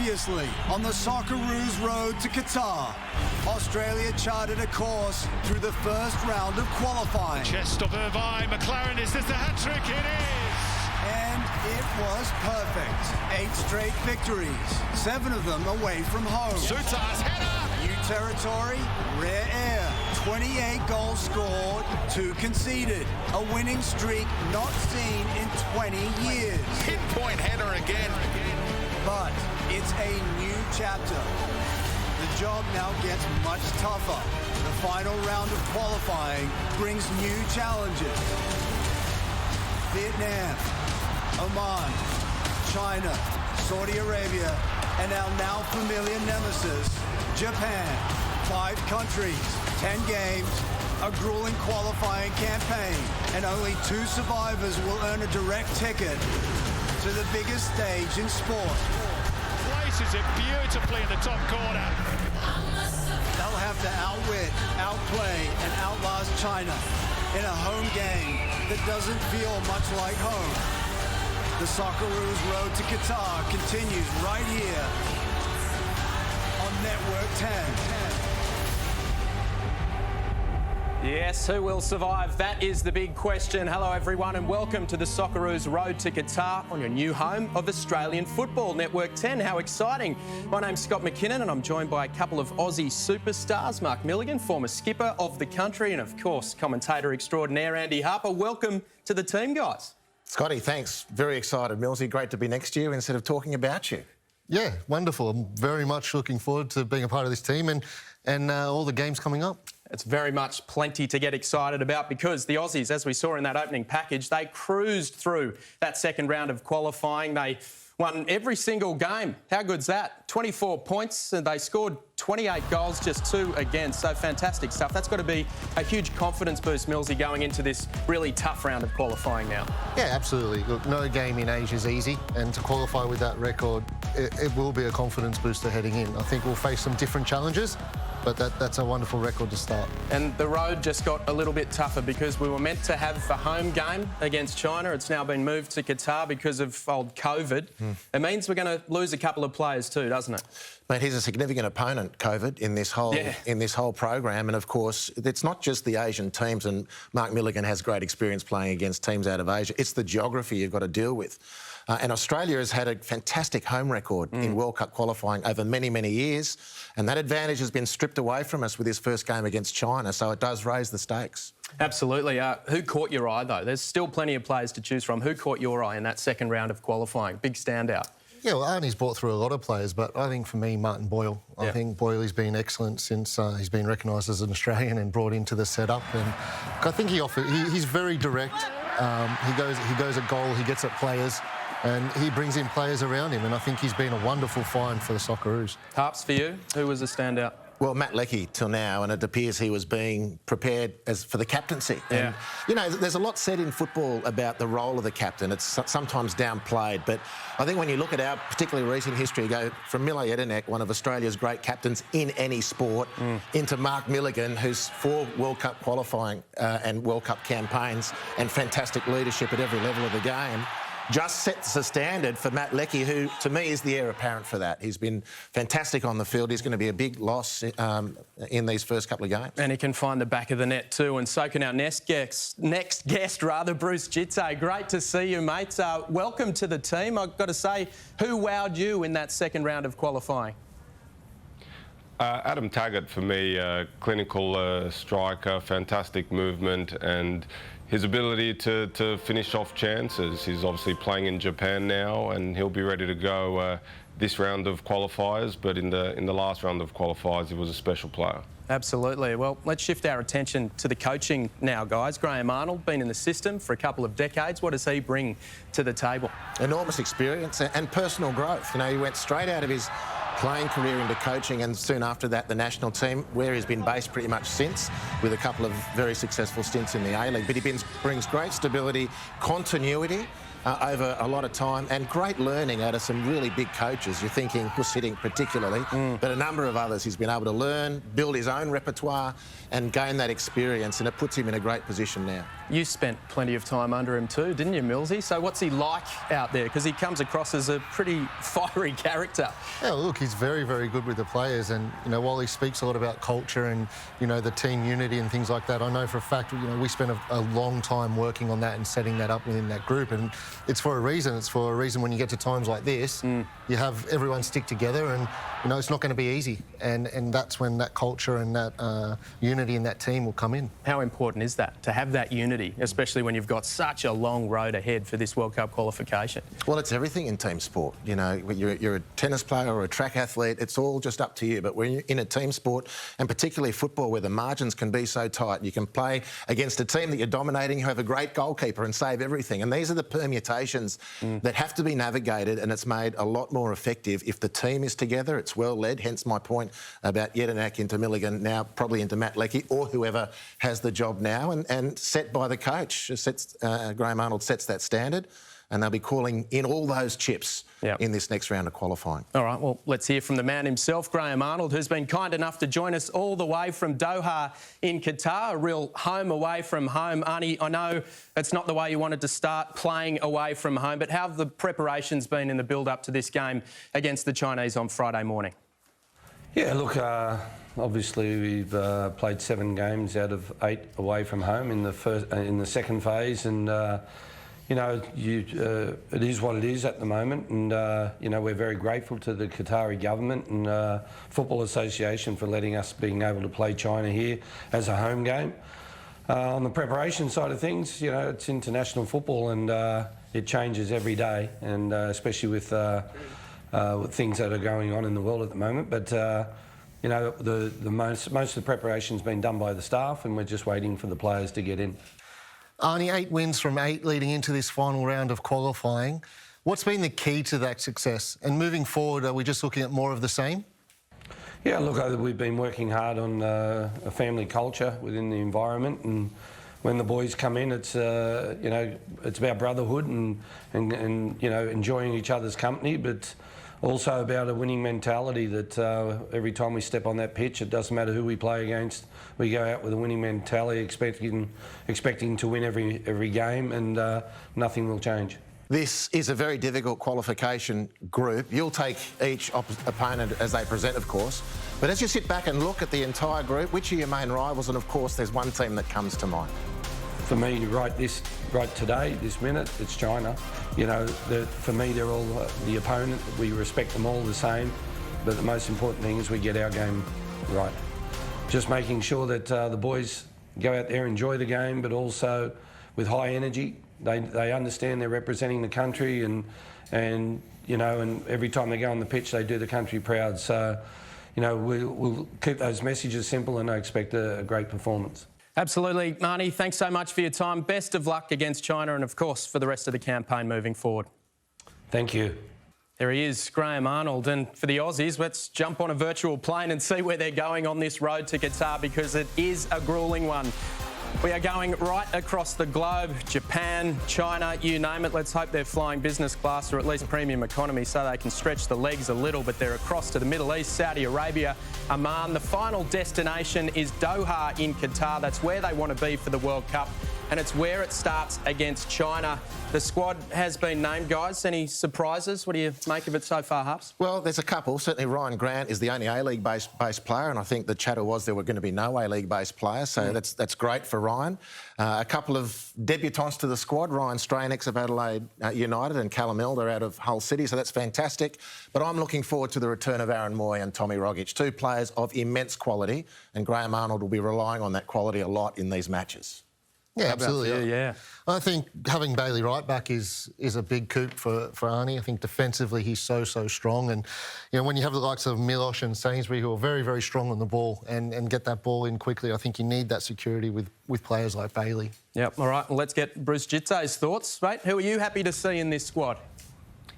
Previously on the Socceroos road to Qatar, Australia charted a course through the first round of qualifying. Chest of Irvine, McLaren, is this the hat-trick? It is! And it was perfect. 8 straight victories, 7 of them away from home. Sutar's header! New territory, rare air. 28 goals scored, 2 conceded. A winning streak not seen in 20 years. Pinpoint header again. But it's a new chapter. The job now gets much tougher. The final round of qualifying brings new challenges. Vietnam, Oman, China, Saudi Arabia, and our now familiar nemesis, Japan. 5 countries, 10 games, a grueling qualifying campaign, and only 2 survivors will earn a direct ticket to the biggest stage in sport. Places it beautifully in the top corner. They'll have to outwit, outplay, and outlast China in a home game that doesn't feel much like home. The Socceroos road to Qatar continues right here on Network 10. Yes, who will survive? That is the big question. Hello everyone and welcome to the Socceroos road to Qatar on your new home of Australian football, Network 10. How exciting. My name's Scott McKinnon and I'm joined by a couple of Aussie superstars. Mark Milligan, former skipper of the country, and of course, commentator extraordinaire Andy Harper. Welcome to the team, guys. Scotty, thanks. Very excited, Millsy. Great to be next to you instead of talking about you. Yeah, wonderful. I'm very much looking forward to being a part of this team and all the games coming up. It's very much plenty to get excited about because the Aussies, as we saw in that opening package, they cruised through that second round of qualifying. They won every single game. How good's that? 24 points and they scored 28 goals, just 2 against. So fantastic stuff. That's got to be a huge confidence boost, Millsy, going into this really tough round of qualifying now. Yeah, absolutely. Look, no game in Asia is easy, and to qualify with that record, it will be a confidence booster heading in. I think we'll face some different challenges, but that's a wonderful record to start. And the road just got a little bit tougher because we were meant to have a home game against China. It's now been moved to Qatar because of old COVID. It means we're going to lose a couple of players too, doesn't it? Mate, he's a significant opponent, COVID, in this whole program. And of course, it's not just the Asian teams, and Mark Milligan has great experience playing against teams out of Asia. It's the geography you've got to deal with. And Australia has had a fantastic home record in World Cup qualifying over many, many years. And that advantage has been stripped away from us with his first game against China. So it does raise the stakes. Absolutely. Who caught your eye, though? There's still plenty of players to choose from. Who caught your eye in that second round of qualifying? Big standout. Yeah, well, Arnie's brought through a lot of players, but I think for me, Martin Boyle. I think Boyle's been excellent since he's been recognised as an Australian and brought into the setup. And I think he's very direct. He goes at goal, he gets at players, and he brings in players around him. And I think he's been a wonderful find for the Socceroos. Harps, for you, who was the standout? Well, Matt Leckie till now, and it appears he was being prepared for the captaincy. Yeah. And, you know, there's a lot said in football about the role of the captain. It's sometimes downplayed, but I think when you look at our particularly recent history, go from Mile Jedinak, one of Australia's great captains in any sport, into Mark Milligan, who's 4 World Cup qualifying and World Cup campaigns and fantastic leadership at every level of the game. Just sets the standard for Matt Leckie, who, to me, is the heir apparent for that. He's been fantastic on the field. He's going to be a big loss in these first couple of games. And he can find the back of the net too. And so can our next guest, Bruce Jitte. Great to see you, mate. Welcome to the team. I've got to say, who wowed you in that second round of qualifying? Adam Taggart, for me, clinical striker, fantastic movement, and his ability to finish off chances. He's obviously playing in Japan now, and he'll be ready to go this round of qualifiers. But in the last round of qualifiers, he was a special player. Absolutely. Well, let's shift our attention to the coaching now, guys. Graham Arnold, been in the system for a couple of decades. What does he bring to the table? Enormous experience and personal growth. You know, he went straight out of his playing career into coaching, and soon after that the national team, where he's been based pretty much since, with a couple of very successful stints in the A-League. But he brings great stability, continuity over a lot of time, and great learning out of some really big coaches. You're thinking Hussitting particularly, but a number of others. He's been able to learn, build his own repertoire and gain that experience, and it puts him in a great position now. You spent plenty of time under him too, didn't you, Millsy? So what's he like out there? Because he comes across as a pretty fiery character. Yeah, look, he's very, very good with the players, and while he speaks a lot about culture and the team unity and things like that, I know for a fact we spent a long time working on that and setting that up within that group, and it's for a reason. It's for a reason. When you get to times like this, you have everyone stick together, and it's not going to be easy, and that's when that culture and that unity in that team will come in. How important is that, to have that unity, especially when you've got such a long road ahead for this World Cup qualification? Well, it's everything in team sport. You're a tennis player or a track athlete, it's all just up to you. But when you're in a team sport, and particularly football, where the margins can be so tight, you can play against a team that you're dominating, who have a great goalkeeper and save everything. And these are the permutations that have to be navigated, and it's made a lot more effective if the team is together, it's well led, hence my point about Jedinak into Milligan, now probably into Matt Leckie, or whoever has the job now, and set by the coach. Graham Arnold sets that standard, and they'll be calling in all those chips in this next round of qualifying. All right, well, let's hear from the man himself, Graham Arnold, who's been kind enough to join us all the way from Doha in Qatar, a real home away from home. Arnie, I know it's not the way you wanted to start playing away from home, but how have the preparations been in the build-up to this game against the Chinese on Friday morning? Yeah, look, obviously we've played 7 games out of 8 away from home in the second phase, and it is what it is at the moment, and we're very grateful to the Qatari government and Football Association for letting us being able to play China here as a home game. On the preparation side of things, it's international football, and it changes every day, and especially with things that are going on in the world at the moment. But most of the preparation's been done by the staff, and we're just waiting for the players to get in. Arnie, 8 wins from 8 leading into this final round of qualifying. What's been the key to that success? And moving forward, are we just looking at more of the same? Yeah, look, we've been working hard on a family culture within the environment, and when the boys come in, it's it's about brotherhood and enjoying each other's company, but also about a winning mentality that every time we step on that pitch, it doesn't matter who we play against, we go out with a winning mentality, expecting to win every game, and nothing will change. This is a very difficult qualification group. You'll take each opponent as they present, of course. But as you sit back and look at the entire group, which are your main rivals? And of course, there's one team that comes to mind. For me, right today, this minute, it's China. For me, they're all the opponent. We respect them all the same. But the most important thing is we get our game right. Just making sure that the boys go out there, enjoy the game, but also with high energy. They understand they're representing the country, and every time they go on the pitch, they do the country proud. So, we'll keep those messages simple, and I expect a great performance. Absolutely. Arnie, thanks so much for your time. Best of luck against China, and of course for the rest of the campaign moving forward. Thank you. There he is, Graham Arnold. And for the Aussies, let's jump on a virtual plane and see where they're going on this road to Qatar, because it is a gruelling one. We are going right across the globe, Japan, China, you name it. Let's hope they're flying business class or at least premium economy so they can stretch the legs a little, but they're across to the Middle East, Saudi Arabia, Oman. The final destination is Doha in Qatar. That's where they want to be for the World Cup, and it's where it starts against China. The squad has been named, guys. Any surprises? What do you make of it so far, Hups? Well, there's a couple. Certainly Ryan Grant is the only A-League-based player, and I think the chatter was there were going to be no A-League-based players, so that's great for Ryan. A couple of debutants to the squad, Ryan Strainix of Adelaide United and Callum Elder out of Hull City, so that's fantastic. But I'm looking forward to the return of Aaron Moy and Tommy Rogic, 2 players of immense quality, and Graham Arnold will be relying on that quality a lot in these matches. Yeah, absolutely. Yeah. I think having Bailey Wright back is a big coup for Arnie. I think defensively he's so strong, and when you have the likes of Miloš and Sainsbury who are very, very strong on the ball and get that ball in quickly, I think you need that security with players like Bailey. Yep. All right. Well, let's get Bruce Jitse's thoughts, mate. Who are you happy to see in this squad?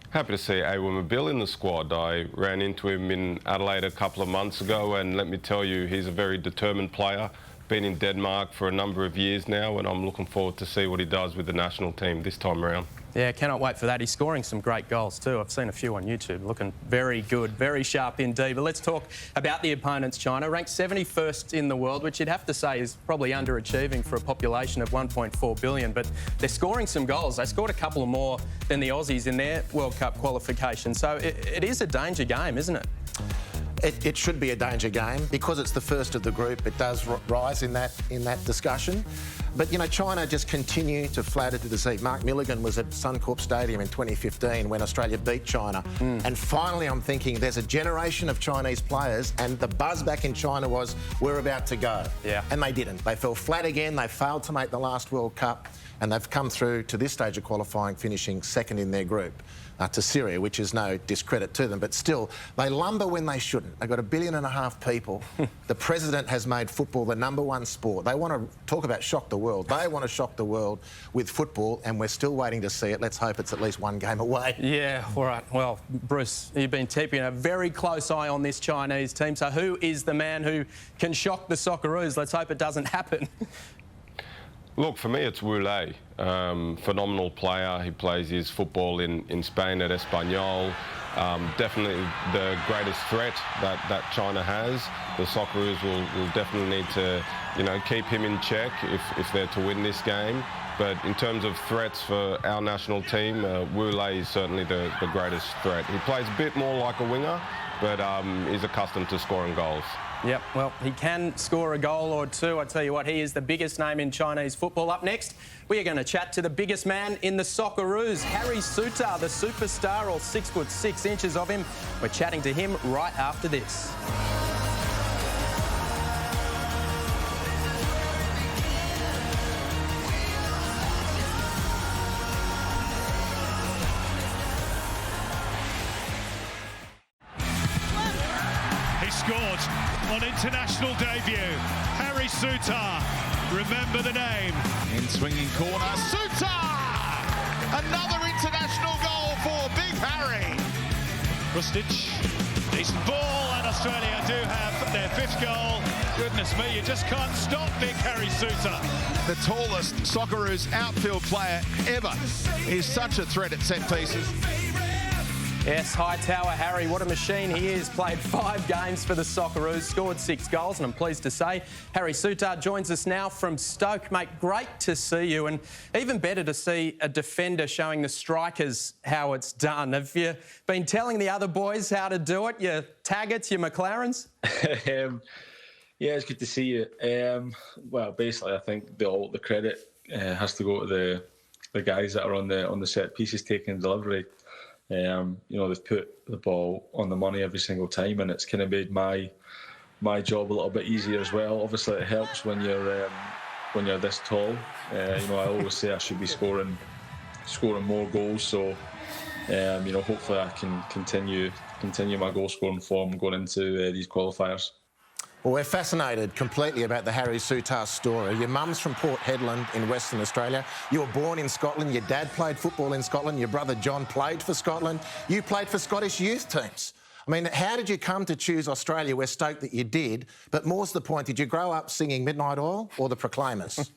Happy to see Awamabil in the squad. I ran into him in Adelaide a couple of months ago, and let me tell you, he's a very determined player, been in Denmark for a number of years now, and I'm looking forward to see what he does with the national team this time around. Yeah, cannot wait for that. He's scoring some great goals too. I've seen a few on YouTube. Looking very good, very sharp indeed. But let's talk about the opponents, China. Ranked 71st in the world, which you'd have to say is probably underachieving for a population of 1.4 billion. But they're scoring some goals. They scored a couple of more than the Aussies in their World Cup qualification. So it is a danger game, isn't it? It should be a danger game because it's the first of the group. It does rise in that discussion. But, you know, China just continue to flatter to deceive. Mark Milligan was at Suncorp Stadium in 2015 when Australia beat China. And finally, I'm thinking there's a generation of Chinese players and the buzz back in China was, we're about to go. Yeah. And they didn't. They fell flat again. They failed to make the last World Cup. And they've come through to this stage of qualifying, finishing second in their group to Syria, which is no discredit to them. But still, they lumber when they shouldn't. They've got 1.5 billion people. The president has made football the #1 sport. They want to talk about shock the world. They want to shock the world with football, and we're still waiting to see it. Let's hope it's at least one game away. Yeah, all right. Well, Bruce, you've been keeping a very close eye on this Chinese team. So who is the man who can shock the Socceroos? Let's hope it doesn't happen. Look, for me, it's REUPLOAD. Phenomenal player. He plays his football in Spain at Espanyol. Definitely the greatest threat that China has. The Socceroos will definitely need to, you know, keep him in check if they're to win this game. But in terms of threats for our national team, REUPLOAD is certainly the greatest threat. He plays a bit more like a winger, but he's accustomed to scoring goals. Yep, well, he can score a goal or two. I tell you what, he is the biggest name in Chinese football. Up next, we are going to chat to the biggest man in the Socceroos, Harry Souttar, the superstar, all 6'6" of him. We're chatting to him right after this. Scored on international debut. Harry Souttar, remember the name. In swinging corner, Souttar! Another international goal for Big Harry. Rustic, decent ball, and Australia do have their 5th goal. Goodness me, you just can't stop Big Harry Souttar. The tallest Socceroos outfield player ever. He's such a threat at set pieces. Yes, high tower Harry, what a machine he is. Played 5 games for the Socceroos, scored 6 goals, and I'm pleased to say Harry Souttar joins us now from Stoke. Mate, great to see you, and even better to see a defender showing the strikers how it's done. Have you been telling the other boys how to do it, your Taggets, your McLarens? Yeah, it's good to see you. Well, basically, I think all the credit has to go to the guys that are on the set pieces taking delivery. You know, they've put the ball on the money every single time, and it's kind of made my job a little bit easier as well. Obviously, it helps when you're this tall. You know, I always say I should be scoring more goals. So, you know, hopefully I can continue my goal scoring form going into these qualifiers. Well, we're fascinated completely about the Harry Souttar story. Your mum's from Port Hedland in Western Australia. You were born in Scotland. Your dad played football in Scotland. Your brother John played for Scotland. You played for Scottish youth teams. I mean, how did you come to choose Australia? We're stoked that you did. But more to the point, did you grow up singing Midnight Oil or the Proclaimers?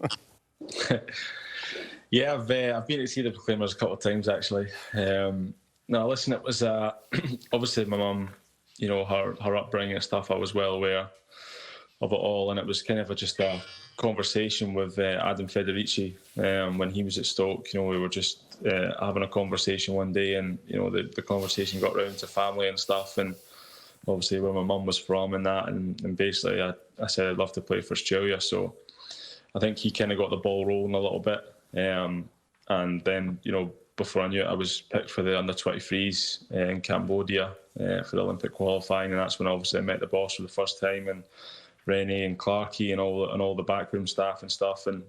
Yeah, I've been to see the Proclaimers a couple of times, actually. No, listen, it was obviously my mum, you know, her upbringing and stuff, I was well aware of it all, and it was kind of just a conversation with Adam Federici when he was at Stoke. You know, we were just having a conversation one day, and you know, the conversation got round to family and stuff, and obviously where my mum was from and that, and basically I said I'd love to play for Australia. So I think he kind of got the ball rolling a little bit, and then, you know, before I knew it, I was picked for the under-23s in Cambodia for the Olympic qualifying, and that's when obviously I met the boss for the first time, and Rennie and Clarkey and all the backroom staff and stuff, and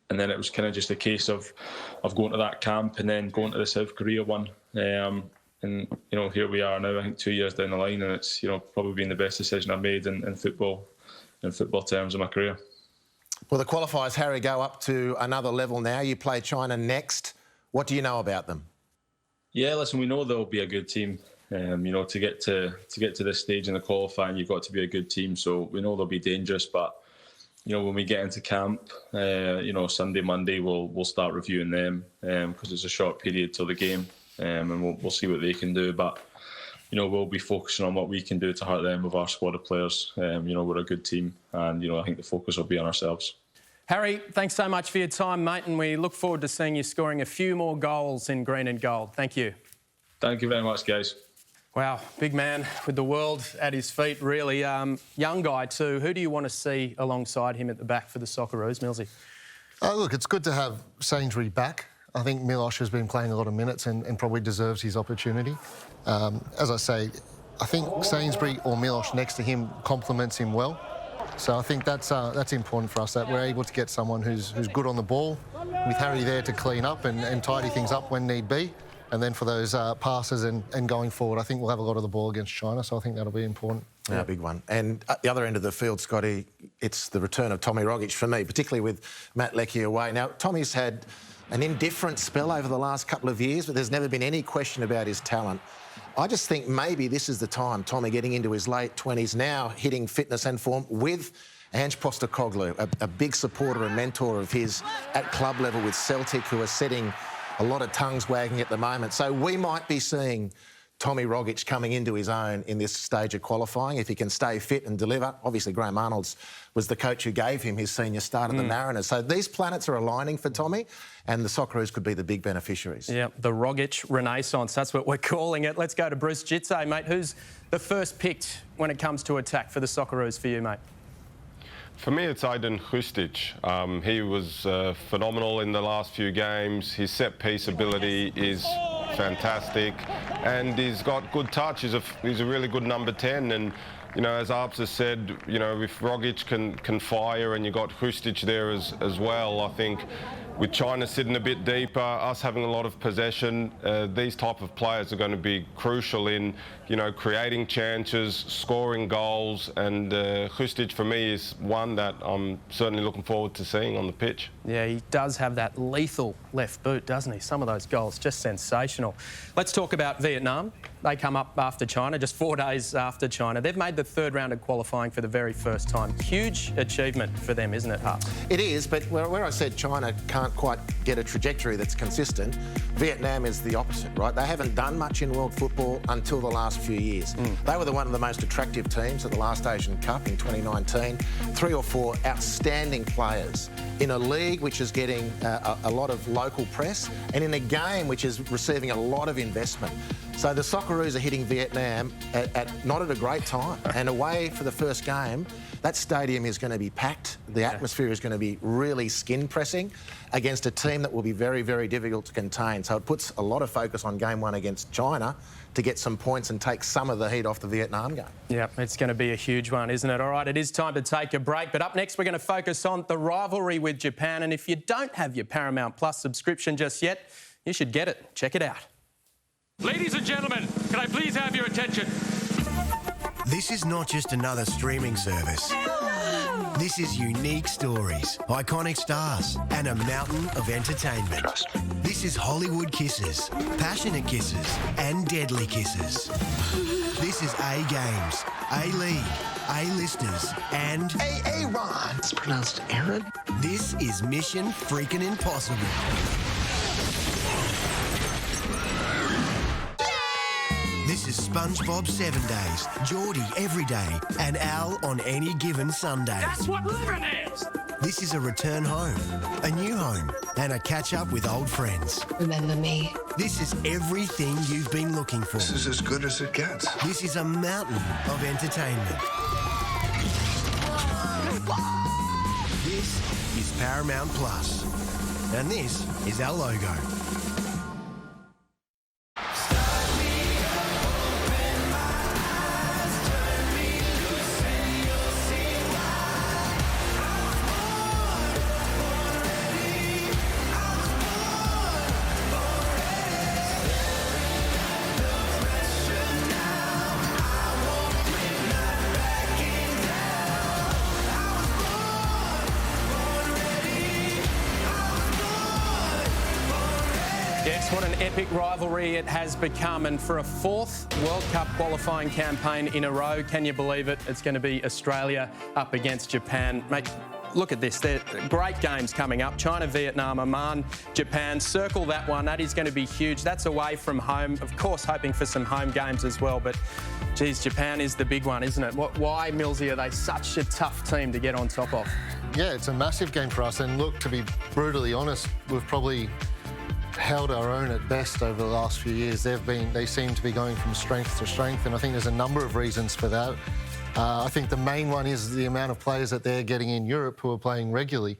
then it was kind of just a case of going to that camp and then going to the South Korea one, and you know, here we are now, I think 2 years down the line, and it's, you know, probably been the best decision I've made in football terms of my career. Well, the qualifiers, Harry, go up to another level now. You play China next. What do you know about them? Yeah, listen, we know they'll be a good team. You know, to get to this stage in the qualifying, you've got to be a good team. So we know they'll be dangerous, but when we get into camp, Sunday, Monday, we'll start reviewing them because it's a short period till the game, and we'll see what they can do. But we'll be focusing on what we can do to hurt them with our squad of players. We're a good team, and I think the focus will be on ourselves. Harry, thanks so much for your time, mate, and we look forward to seeing you scoring a few more goals in green and gold. Thank you. Thank you very much, guys. Wow, big man with the world at his feet, really. Young guy too. Who do you want to see alongside him at the back for the Socceroos, Millsy? Look, it's good to have Sainsbury back. I think Miloš has been playing a lot of minutes and probably deserves his opportunity. As I say, I think Sainsbury or Miloš next to him complements him well. So I think that's important for us, that we're able to get someone who's good on the ball, with Harry there to clean up and tidy things up when need be. And then for those passes and going forward, I think we'll have a lot of the ball against China, so I think that'll be important. Yeah, big one. And at the other end of the field, Scotty, it's the return of Tommy Rogic for me, particularly with Matt Leckie away. Now, Tommy's had an indifferent spell over the last couple of years, but there's never been any question about his talent. I just think maybe this is the time, Tommy getting into his late 20s, now hitting fitness and form with Ange Postecoglou, a big supporter and mentor of his at club level with Celtic, who are setting a lot of tongues wagging at the moment. So we might be seeing Tommy Rogic coming into his own in this stage of qualifying if he can stay fit and deliver. Obviously, Graham Arnold's was the coach who gave him his senior start at the Mariners. So these planets are aligning for Tommy, and the Socceroos could be the big beneficiaries. Yeah, the Rogic Renaissance, that's what we're calling it. Let's go to Bruce Jitze, mate. Who's the first picked when it comes to attack for the Socceroos for you, mate? For me, it's Ajdin Hrustic. He was phenomenal in the last few games. His set-piece ability is fantastic, and he's got good touch. He's a really good number 10, and as Arps has said, if Rogic can fire and you got Hrustic there as well, I think with China sitting a bit deeper, us having a lot of possession, these type of players are going to be crucial in, creating chances, scoring goals, and Hrustic for me is one that I'm certainly looking forward to seeing on the pitch. Yeah, he does have that lethal left boot, doesn't he? Some of those goals, just sensational. Let's talk about Vietnam. They come up after China, just 4 days after China. They've made the third round of qualifying for the very first time. Huge achievement for them, isn't it, Hart? It is, but where I said China can't quite get a trajectory that's consistent, Vietnam is the opposite, right? They haven't done much in world football until the last few years. They were one of the most attractive teams at the last Asian Cup in 2019. 3 or 4 outstanding players in a league which is getting a lot of local press and in a game which is receiving a lot of investment. So the Socceroos are hitting Vietnam not at a great time. And away for the first game, that stadium is going to be packed. The atmosphere is going to be really skin-pressing against a team that will be very, very difficult to contain. So it puts a lot of focus on game 1 against China to get some points and take some of the heat off the Vietnam game. Yeah, it's going to be a huge one, isn't it? All right, it is time to take a break. But up next, we're going to focus on the rivalry with Japan. And if you don't have your Paramount Plus subscription just yet, you should get it. Check it out. Ladies and gentlemen, can I please have your attention? This is not just another streaming service. This is unique stories, iconic stars, and a mountain of entertainment. This is Hollywood kisses, passionate kisses, and deadly kisses. This is A-Games, A-League, A-Listers, and A-Ron. It's pronounced Aaron. This is Mission Freaking Impossible. This is SpongeBob 7 days, Geordie every day, and Al on any given Sunday. That's what living is! This is a return home, a new home, and a catch-up with old friends. Remember me? This is everything you've been looking for. This is as good as it gets. This is a mountain of entertainment. This is Paramount Plus, and this is our logo. Yes, what an epic rivalry it has become, and for a 4th World Cup qualifying campaign in a row, can you believe it? It's going to be Australia up against Japan. Mate, look at this. They're great games coming up. China, Vietnam, Oman, Japan. Circle that one. That is going to be huge. That's away from home. Of course, hoping for some home games as well. But, geez, Japan is the big one, isn't it? Why, Millsy, are they such a tough team to get on top of? Yeah, it's a massive game for us. And look, to be brutally honest, we've probably held our own at best over the last few years. They seem to be going from strength to strength, and I think there's a number of reasons for that. I think the main one is the amount of players that they're getting in Europe who are playing regularly.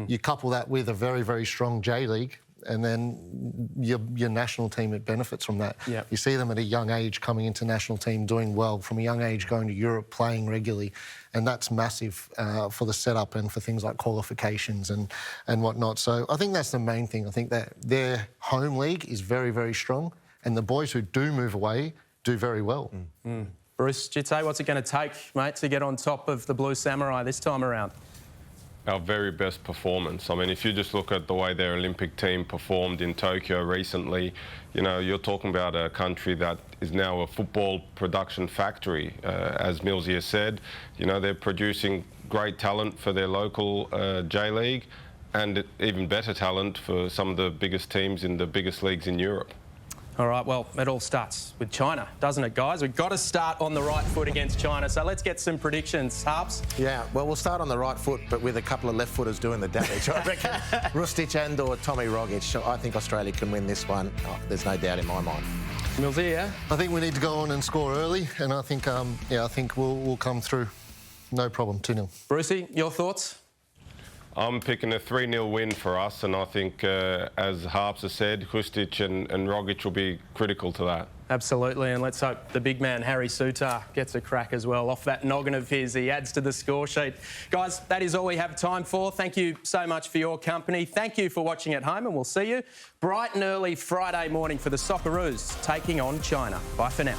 You couple that with a very, very strong J-League, and then your national team, it benefits from that. Yep. You see them at a young age coming into national team doing well, from a young age going to Europe, playing regularly, and that's massive for the setup and for things like qualifications and whatnot. So I think that's the main thing. I think that their home league is very, very strong, and the boys who do move away do very well. Bruce, Jitse, what's it going to take, mate, to get on top of the Blue Samurai this time around? Our very best performance. I mean, if you just look at the way their Olympic team performed in Tokyo recently, you know, you're talking about a country that is now a football production factory. As Millsy has said, you know, they're producing great talent for their local J-League and even better talent for some of the biggest teams in the biggest leagues in Europe. All right, well, it all starts with China, doesn't it, guys? We've got to start on the right foot against China. So let's get some predictions. Harps? Yeah, well, we'll start on the right foot, but with a couple of left-footers doing the damage. I reckon Rustic and or Tommy Rogic. I think Australia can win this one. Oh, there's no doubt in my mind. Millsy, yeah? I think we need to go on and score early, and I think, I think we'll come through. No problem, 2-0. Brucey, your thoughts? I'm picking a 3-0 win for us, and I think, as Harps has said, Hustic and Rogic will be critical to that. Absolutely, and let's hope the big man, Harry Sutar, gets a crack as well. Off that noggin of his, he adds to the score sheet. Guys, that is all we have time for. Thank you so much for your company. Thank you for watching at home, and we'll see you bright and early Friday morning for the Socceroos taking on China. Bye for now.